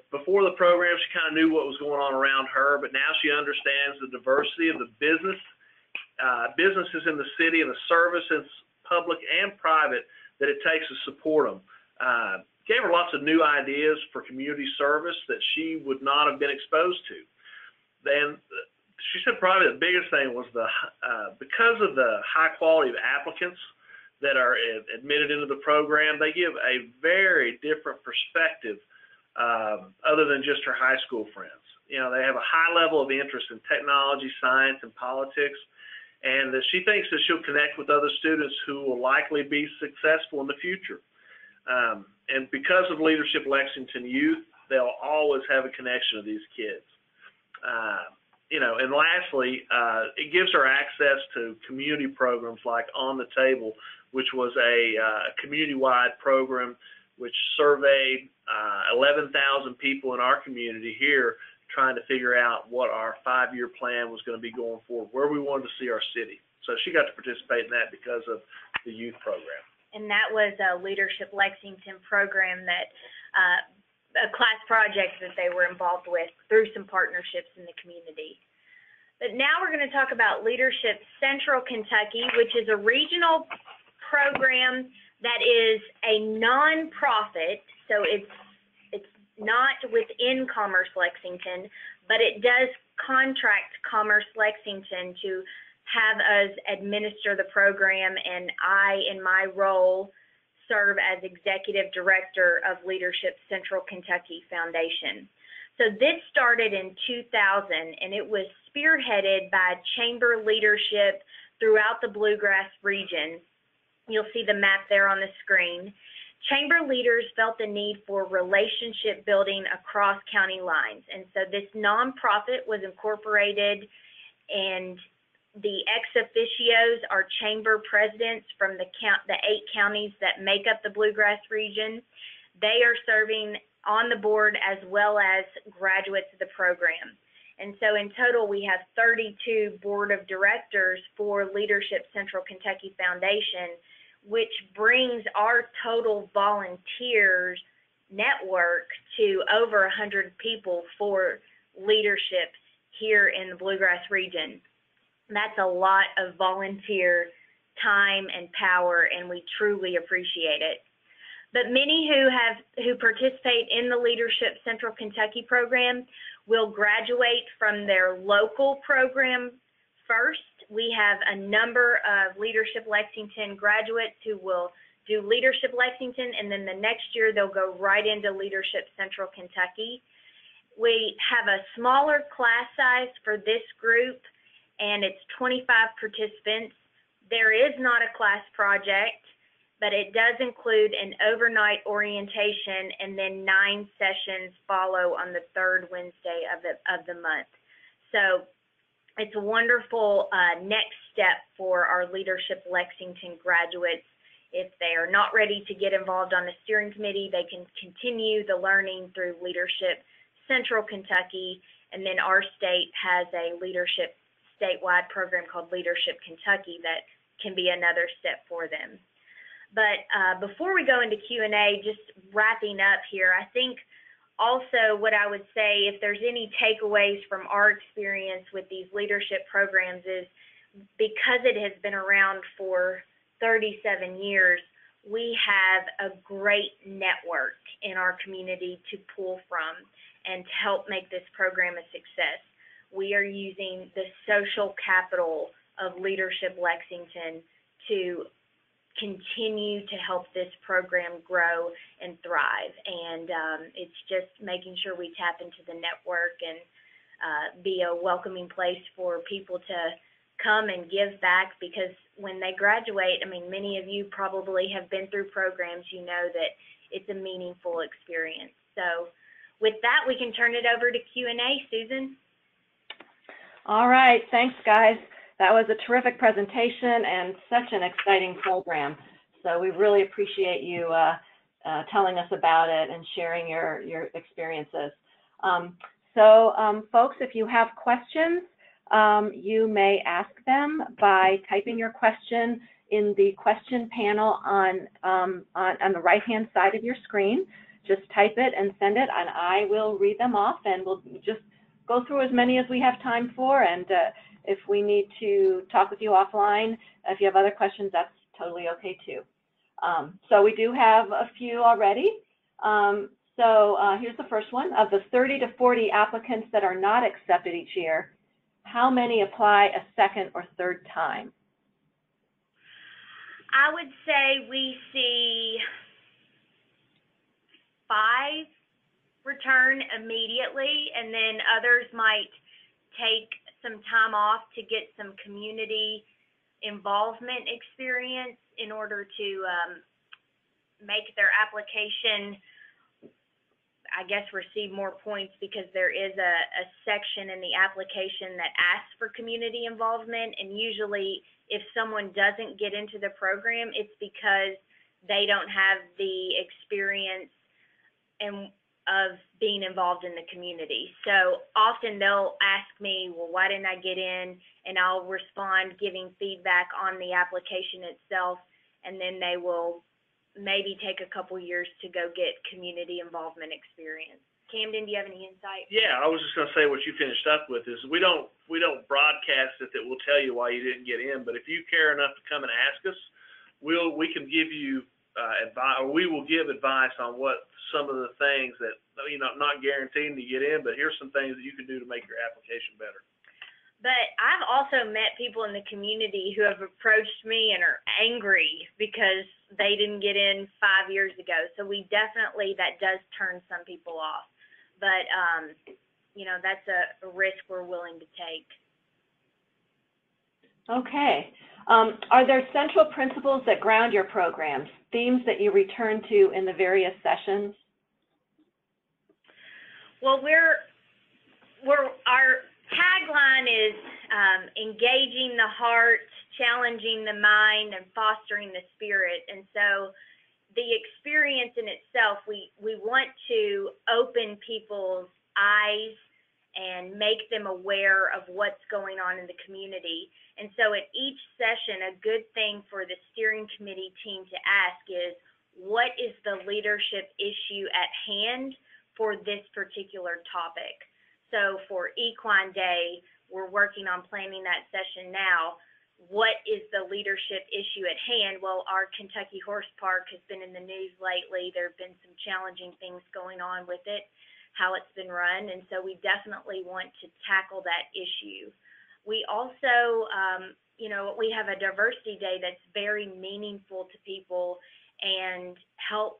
Before the program, she kind of knew what was going on around her, but now she understands the diversity of the businesses in the city and the services, public and private, that it takes to support them. Gave her lots of new ideas for community service that she would not have been exposed to. Then she said probably the biggest thing was because of the high quality of applicants that are admitted into the program. They give a very different perspective other than just her high school friends. You know, they have a high level of interest in technology, science, and politics, and she thinks that she'll connect with other students who will likely be successful in the future. And because of Leadership Lexington Youth, they'll always have a connection to these kids. You know, and lastly, it gives her access to community programs like On the Table, which was a community-wide program which surveyed 11,000 people in our community here, trying to figure out what our 5-year plan was going to be going forward, where we wanted to see our city. So she got to participate in that because of the youth program. And that was a Leadership Lexington program that, a class project that they were involved with through some partnerships in the community. But now we're going to talk about Leadership Central Kentucky, which is a regional program that is a nonprofit, so it's not within Commerce Lexington, but it does contract Commerce Lexington to have us administer the program, and I, in my role, serve as Executive Director of Leadership Central Kentucky Foundation. So this started in 2000, and it was spearheaded by chamber leadership throughout the Bluegrass region. You'll see the map there on the screen. Chamber leaders felt the need for relationship building across county lines, and so this nonprofit was incorporated, and the ex officios are chamber presidents from the 8 counties that make up the Bluegrass region. They are serving on the board as well as graduates of the program. And so in total, we have 32 board of directors for Leadership Central Kentucky Foundation, which brings our total volunteers network to over 100 people for leadership here in the Bluegrass region. That's a lot of volunteer time and power, and we truly appreciate it. But many who participate in the Leadership Central Kentucky program will graduate from their local program first. We have a number of Leadership Lexington graduates who will do Leadership Lexington, and then the next year they'll go right into Leadership Central Kentucky. We have a smaller class size for this group, and it's 25 participants. There is not a class project, but it does include an overnight orientation, and then 9 sessions follow on the 3rd Wednesday of the month. So it's a wonderful next step for our Leadership Lexington graduates. If they are not ready to get involved on the steering committee, they can continue the learning through Leadership Central Kentucky, and then our state has a leadership statewide program called Leadership Kentucky that can be another step for them. But before we go into Q&A, just wrapping up here, I think also what I would say, if there's any takeaways from our experience with these leadership programs, is because it has been around for 37 years, we have a great network in our community to pull from and to help make this program a success. We are using the social capital of Leadership Lexington to continue to help this program grow and thrive. And it's just making sure we tap into the network and be a welcoming place for people to come and give back, because when they graduate, I mean, many of you probably have been through programs, you know that it's a meaningful experience. So with that, we can turn it over to Q&A. Susan? All right, thanks guys. That was a terrific presentation and such an exciting program. So we really appreciate you telling us about it and sharing your experiences. Folks, if you have questions, you may ask them by typing your question in the question panel on the right-hand side of your screen. Just type it and send it, and I will read them off, and we'll just go through as many as we have time for. And if we need to talk with you offline, if you have other questions, that's totally okay too. So we do have a few already. Here's the first one. Of the 30 to 40 applicants that are not accepted each year, how many apply a second or third time? I would say we see 5 return immediately, and then others might take some time off to get some community involvement experience in order to make their application, I guess, receive more points, because there is a section in the application that asks for community involvement, and usually if someone doesn't get into the program, it's because they don't have the experience of being involved in the community. So often they'll ask me, well, why didn't I get in? And I'll respond giving feedback on the application itself, and then they will maybe take a couple years to go get community involvement experience. Camden, do you have any insight? Yeah, I was just going to say what you finished up with is we don't broadcast it that we'll tell you why you didn't get in, but if you care enough to come and ask us, we can give you advice, or we will give advice on what some of the things that, you know, not guaranteeing to get in, but here's some things that you can do to make your application better. But I've also met people in the community who have approached me and are angry because they didn't get in 5 years ago. So we definitely, that does turn some people off. But, you know, that's a risk we're willing to take. Okay. Are there central principles that ground your programs, themes that you return to in the various sessions? Well, our tagline is engaging the heart, challenging the mind, and fostering the spirit. And so the experience in itself, we want to open people's eyes and make them aware of what's going on in the community. And so at each session, a good thing for the steering committee team to ask is, what is the leadership issue at hand for this particular topic? So for Equine Day, we're working on planning that session now. What is the leadership issue at hand? Well, our Kentucky Horse Park has been in the news lately. There have been some challenging things going on with it, how it's been run, and so we definitely want to tackle that issue. We also, you know, we have a diversity day that's very meaningful to people and helps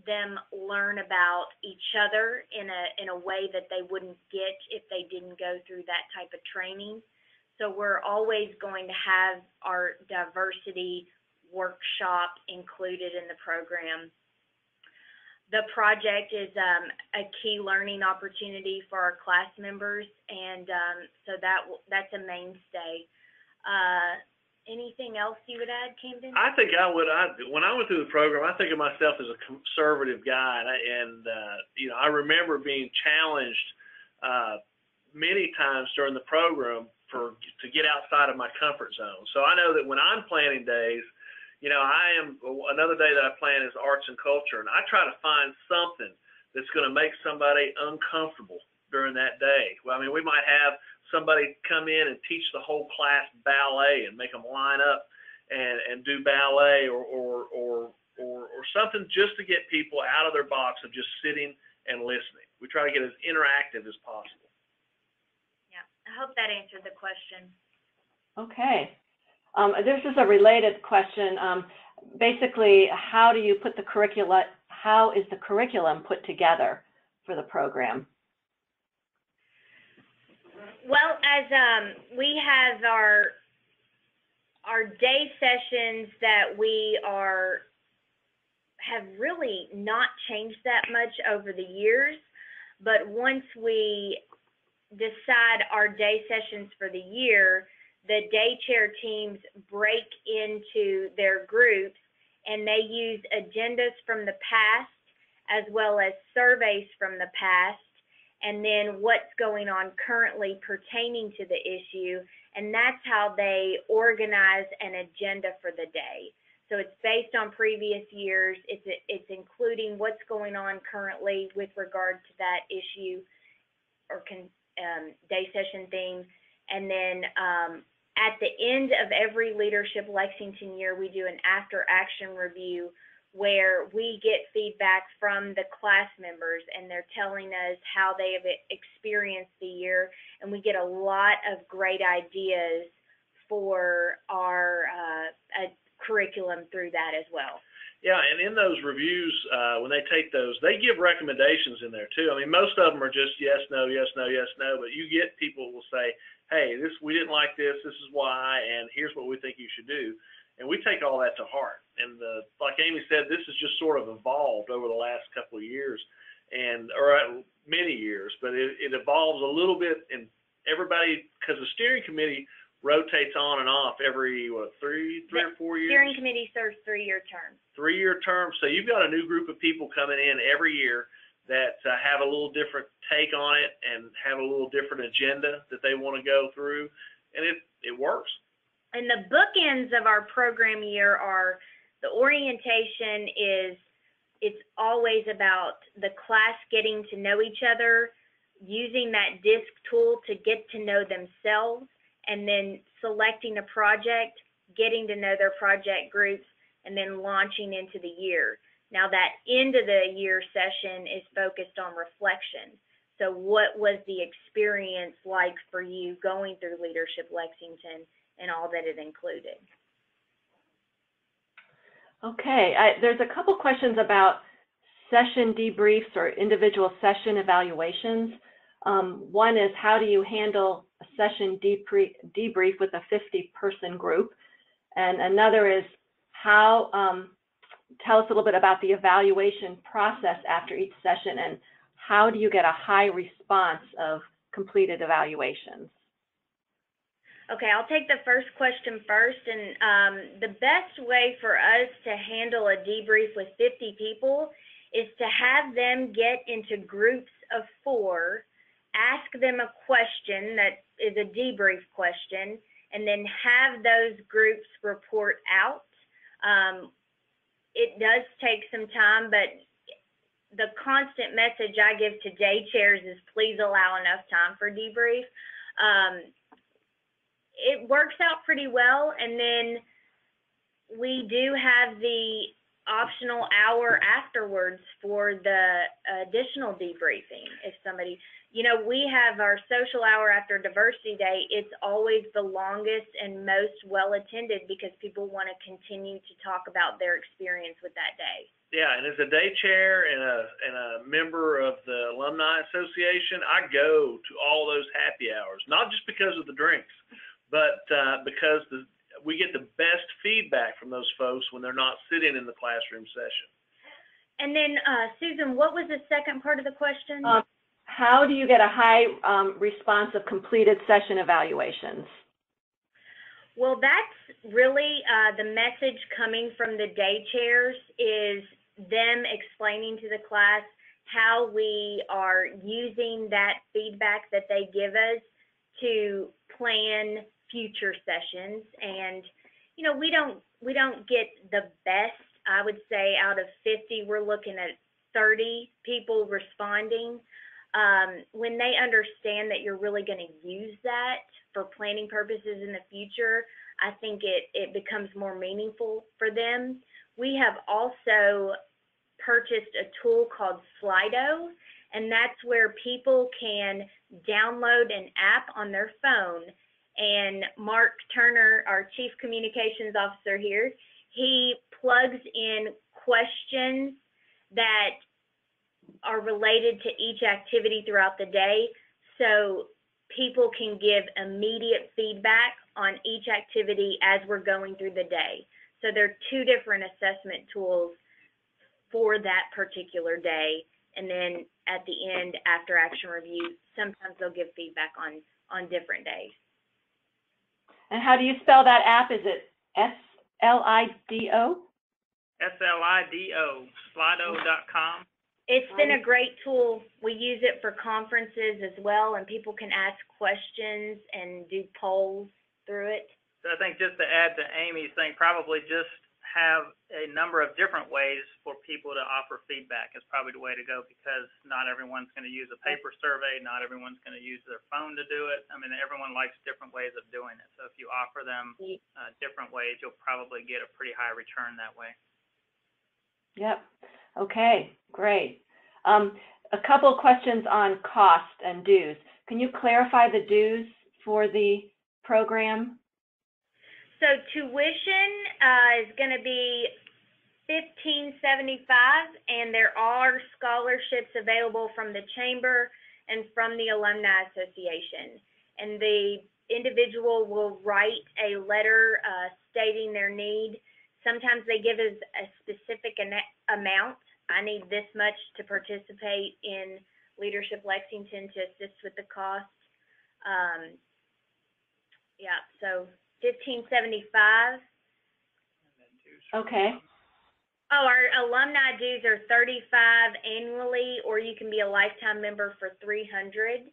them learn about each other in a way that they wouldn't get if they didn't go through that type of training. So we're always going to have our diversity workshop included in the program. The project is a key learning opportunity for our class members, and so that's a mainstay. Anything else you would add, Camden? I think I would. When I went through the program, I think of myself as a conservative guy, and you know, I remember being challenged many times during the program to get outside of my comfort zone. So I know that when I'm planning days, you know, another day that I plan is arts and culture, and I try to find something that's going to make somebody uncomfortable during that day. Well, I mean, we might have somebody come in and teach the whole class ballet and make them line up and do ballet or something just to get people out of their box of just sitting and listening. We try to get as interactive as possible. Yeah, I hope that answered the question. Okay. This is a related question. Basically, how is the curriculum put together for the program? Well, as we have our day sessions that we have really not changed that much over the years, but once we decide our day sessions for the year, the day chair teams break into their groups and they use agendas from the past as well as surveys from the past, and then what's going on currently pertaining to the issue, and that's how they organize an agenda for the day. So it's based on previous years. It's including what's going on currently with regard to that issue or day session theme, and then at the end of every Leadership Lexington year, we do an after-action review where we get feedback from the class members, and they're telling us how they have experienced the year, and we get a lot of great ideas for our curriculum through that as well. Yeah, and in those reviews, when they take those, they give recommendations in there too. I mean, most of them are just yes, no, yes, no, yes, no, but you get people who will say, hey, we didn't like this is why, and here's what we think you should do. And we take all that to heart. And like Amy said, this has just sort of evolved over the last couple of years, or many years, but it evolves a little bit, and everybody, because the steering committee rotates on and off every, three or 4 years? Steering committee serves 3-year terms. 3-year terms. So you've got a new group of people coming in every year that have a little different take on it and have a little different agenda that they want to go through, and it works. And the bookends of our program year are the orientation it's always about the class getting to know each other, using that DISC tool to get to know themselves, and then selecting a project, getting to know their project groups, and then launching into the year. Now that end of the year session is focused on reflection. So what was the experience like for you going through Leadership Lexington and all that it included? Okay, there's a couple questions about session debriefs or individual session evaluations. One is, how do you handle a session debrief with a 50-person group? And another is, tell us a little bit about the evaluation process after each session, and how do you get a high response of completed evaluations? Okay, I'll take the first question first. And the best way for us to handle a debrief with 50 people is to have them get into groups of 4, ask them a question that is a debrief question, and then have those groups report out. It does take some time, but the constant message I give to day chairs is please allow enough time for debrief. It works out pretty well, and then we do have the optional hour afterwards for the additional debriefing. If somebody, we have our social hour after Diversity Day. It's always the longest and most well attended because people want to continue to talk about their experience with that day. Yeah, and as a day chair and a member of the Alumni Association, I go to all those happy hours, not just because of the drinks, but because we get the best feedback from those folks when they're not sitting in the classroom session. And then, Susan, what was the second part of the question? How do you get a high response of completed session evaluations? Well, that's really the message coming from the day chairs is them explaining to the class how we are using that feedback that they give us to plan future sessions. And we don't get the best. I would say out of 50 we're looking at 30 people responding. When they understand that you're really going to use that for planning purposes in the future, I think it becomes more meaningful for them. We have also purchased a tool called Slido, and that's where people can download an app on their phone. And Mark Turner, our Chief Communications Officer here, he plugs in questions that are related to each activity throughout the day, so people can give immediate feedback on each activity as we're going through the day. So there are 2 different assessment tools for that particular day, and then at the end, after action review, sometimes they'll give feedback on different days. And how do you spell that app? Is it S-L-I-D-O? S-L-I-D-O, slido.com. It's been a great tool. We use it for conferences as well, and people can ask questions and do polls through it. So I think just to add to Amy's thing, probably just have a number of different ways for people to offer feedback is probably the way to go, because not everyone's going to use a paper survey. Not everyone's going to use their phone to do it. I mean, everyone likes different ways of doing it. So if you offer them different ways, you'll probably get a pretty high return that way. Yep. Okay, great. A couple of questions on cost and dues. Can you clarify the dues for the program? So tuition is going to be $15.75, and there are scholarships available from the Chamber and from the Alumni Association. And the individual will write a letter stating their need. Sometimes they give us a specific amount. I need this much to participate in Leadership Lexington to assist with the cost. Yeah, so $15.75. Okay. Oh, our alumni dues are $35 annually, or you can be a lifetime member for $300. Okay,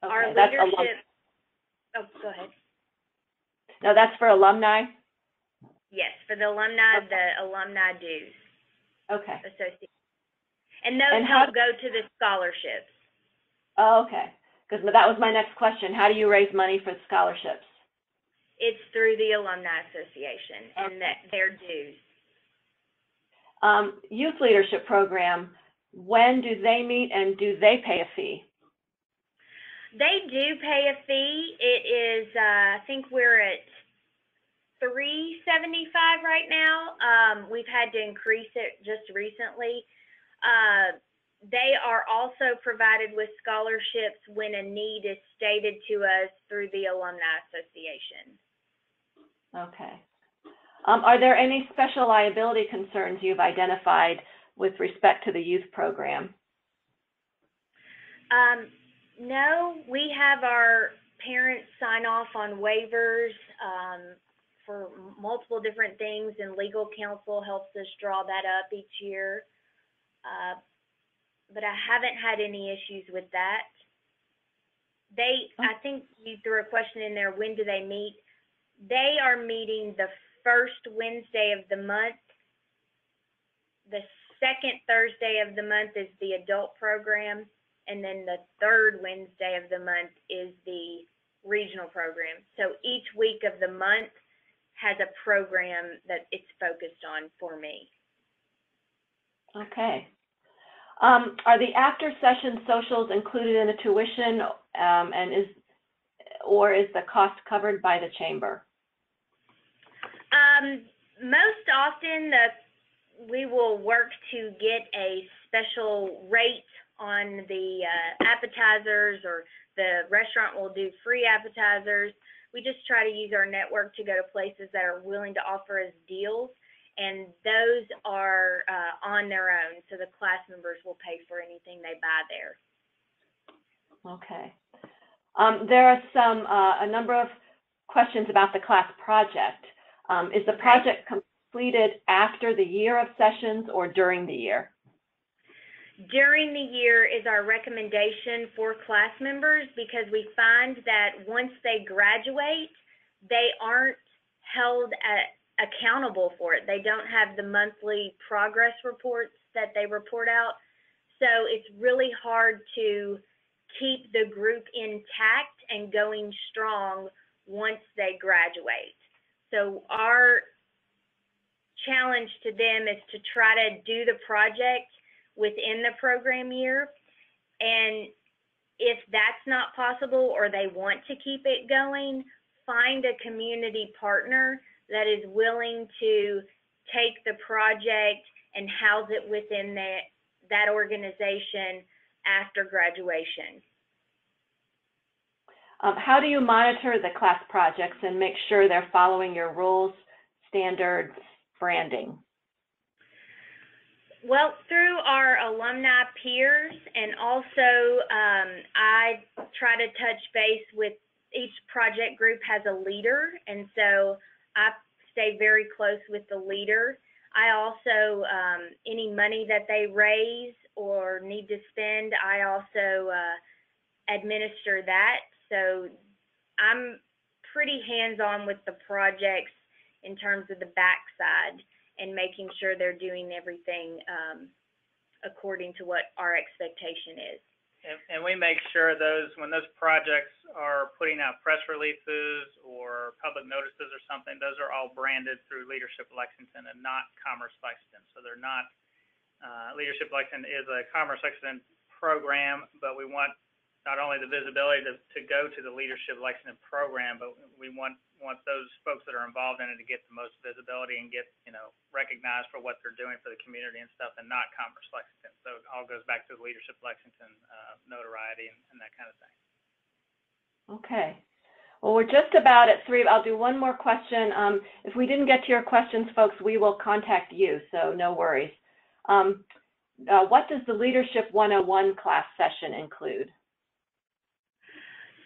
Our that's leadership. Oh, go ahead. No, that's for alumni. Yes, for the alumni, Okay. the alumni dues Okay. association, and those And how- help go to the scholarships. Oh, okay. Because that was my next question. How do you raise money for scholarships? It's through the Alumni Association and Okay. that their dues. Youth Leadership Program, when do they meet and do they pay a fee? They do pay a fee. It is, I think we're at $3.75 right now. We've had to increase it just recently. They are also provided with scholarships when a need is stated to us through the Alumni Association. Okay. Are there any special liability concerns you've identified with respect to the youth program? No, we have our parents sign off on waivers for multiple different things, and legal counsel helps us draw that up each year. But I haven't had any issues with that. I think you threw a question in there, when do they meet? They are meeting the first Wednesday of the month. The second Thursday of the month is the adult program, and then the third Wednesday of the month is the regional program. So each week of the month has a program that it's focused on for me. Okay. Are the after session socials included in the tuition, and is the cost covered by the chamber? Most often we will work to get a special rate on the appetizers, or the restaurant will do free appetizers. We just try to use our network to go to places that are willing to offer us deals, and those are on their own, so the class members will pay for anything they buy there. Okay. There are a number of questions about the class project. Is the project completed after the year of sessions or during the year? During the year is our recommendation for class members, because we find that once they graduate, they aren't held accountable for it. They don't have the monthly progress reports that they report out. So it's really hard to keep the group intact and going strong once they graduate. So our challenge to them is to try to do the project within the program year. And if that's not possible, or they want to keep it going, find a community partner that is willing to take the project and house it within that organization after graduation. How do you monitor the class projects and make sure they're following your rules, standards, branding? Well, through our alumni peers, and also I try to touch base with each project group has a leader, and so I stay very close with the leader. I also, any money that they raise or need to spend, I also administer that. So I'm pretty hands-on with the projects in terms of the backside and making sure they're doing everything according to what our expectation is. And we make sure when those projects are putting out press releases or public notices or something, those are all branded through Leadership Lexington and not Commerce Lexington. So they're not, Leadership Lexington is a Commerce Lexington program, but we want not only the visibility to go to the Leadership Lexington program, but we want those folks that are involved in it to get the most visibility and get, recognized for what they're doing for the community and stuff, and not Commerce Lexington. So it all goes back to the Leadership Lexington notoriety and that kind of thing. Okay. Well, we're just about at 3. I'll do one more question. If we didn't get to your questions, folks, we will contact you, so no worries. What does the Leadership 101 class session include?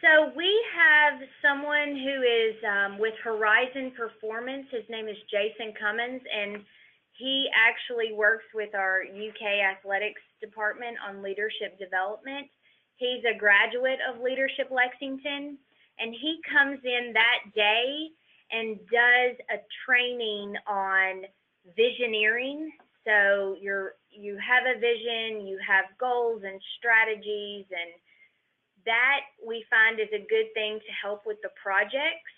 So we have someone who is with Horizon Performance. His name is Jason Cummins, and he actually works with our UK athletics department on leadership development. He's a graduate of Leadership Lexington, and he comes in that day and does a training on visioneering. So you have a vision, you have goals and strategies, and that we find is a good thing to help with the projects.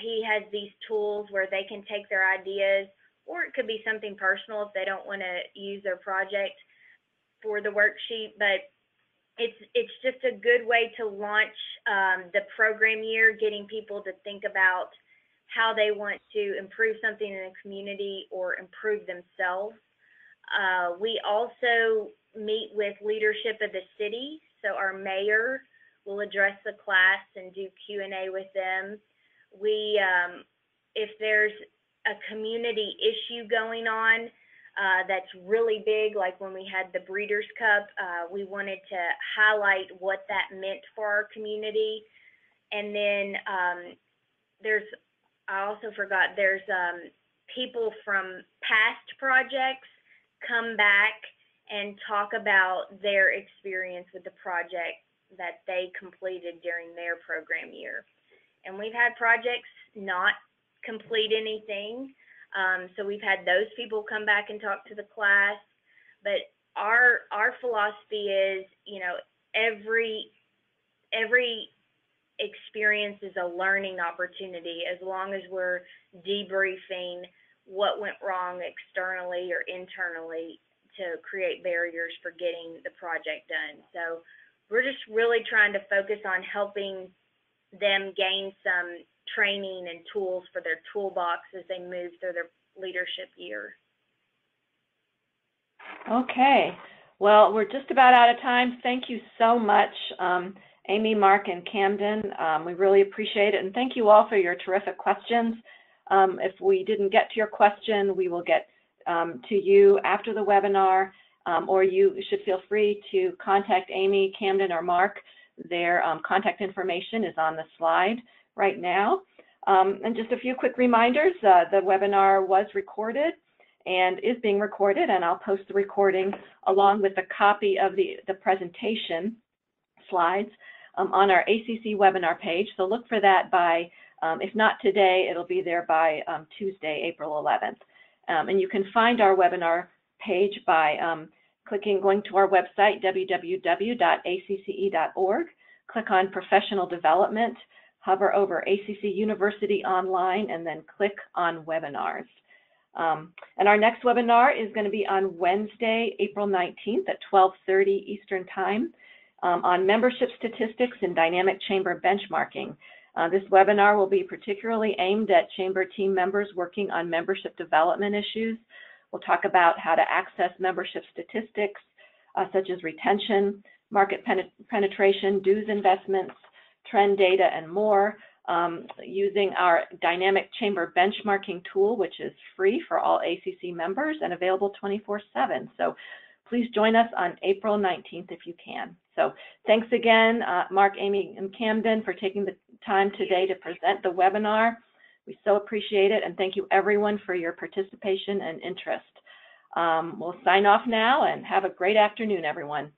He has these tools where they can take their ideas, or it could be something personal if they don't want to use their project for the worksheet, but it's just a good way to launch the program year, getting people to think about how they want to improve something in a community or improve themselves. We also meet with leadership of the city. So our mayor will address the class and do Q&A with them. We, if there's a community issue going on that's really big, like when we had the Breeders' Cup, we wanted to highlight what that meant for our community. And then there's people from past projects come back and talk about their experience with the project that they completed during their program year. And we've had projects not complete anything, so we've had those people come back and talk to the class. But our philosophy is, every experience is a learning opportunity, as long as we're debriefing what went wrong externally or internally to create barriers for getting the project done. So we're just really trying to focus on helping them gain some training and tools for their toolbox as they move through their leadership year. Okay. Well, we're just about out of time. Thank you so much, Amy, Mark, and Camden. We really appreciate it. And thank you all for your terrific questions. If we didn't get to your question, we will get to you after the webinar, or you should feel free to contact Amy, Camden, or Mark. Their contact information is on the slide right now. And just a few quick reminders. The webinar was recorded and is being recorded, and I'll post the recording along with a copy of the presentation slides on our ACCE webinar page. So look for that by, if not today, it'll be there by Tuesday, April 11th. And you can find our webinar page by going to our website, www.acce.org, click on Professional Development, hover over ACC University Online, and then click on Webinars. And our next webinar is going to be on Wednesday, April 19th at 12:30 Eastern Time on membership statistics and dynamic chamber benchmarking. This webinar will be particularly aimed at chamber team members working on membership development issues. We'll talk about how to access membership statistics such as retention, market penetration, dues investments, trend data, and more, using our dynamic chamber benchmarking tool, which is free for all ACC members and available 24/7. So please join us on April 19th if you can. So thanks again, Mark, Amy, and Camden, for taking the time today to present the webinar. We so appreciate it, and thank you everyone for your participation and interest. We'll sign off now, and have a great afternoon, everyone.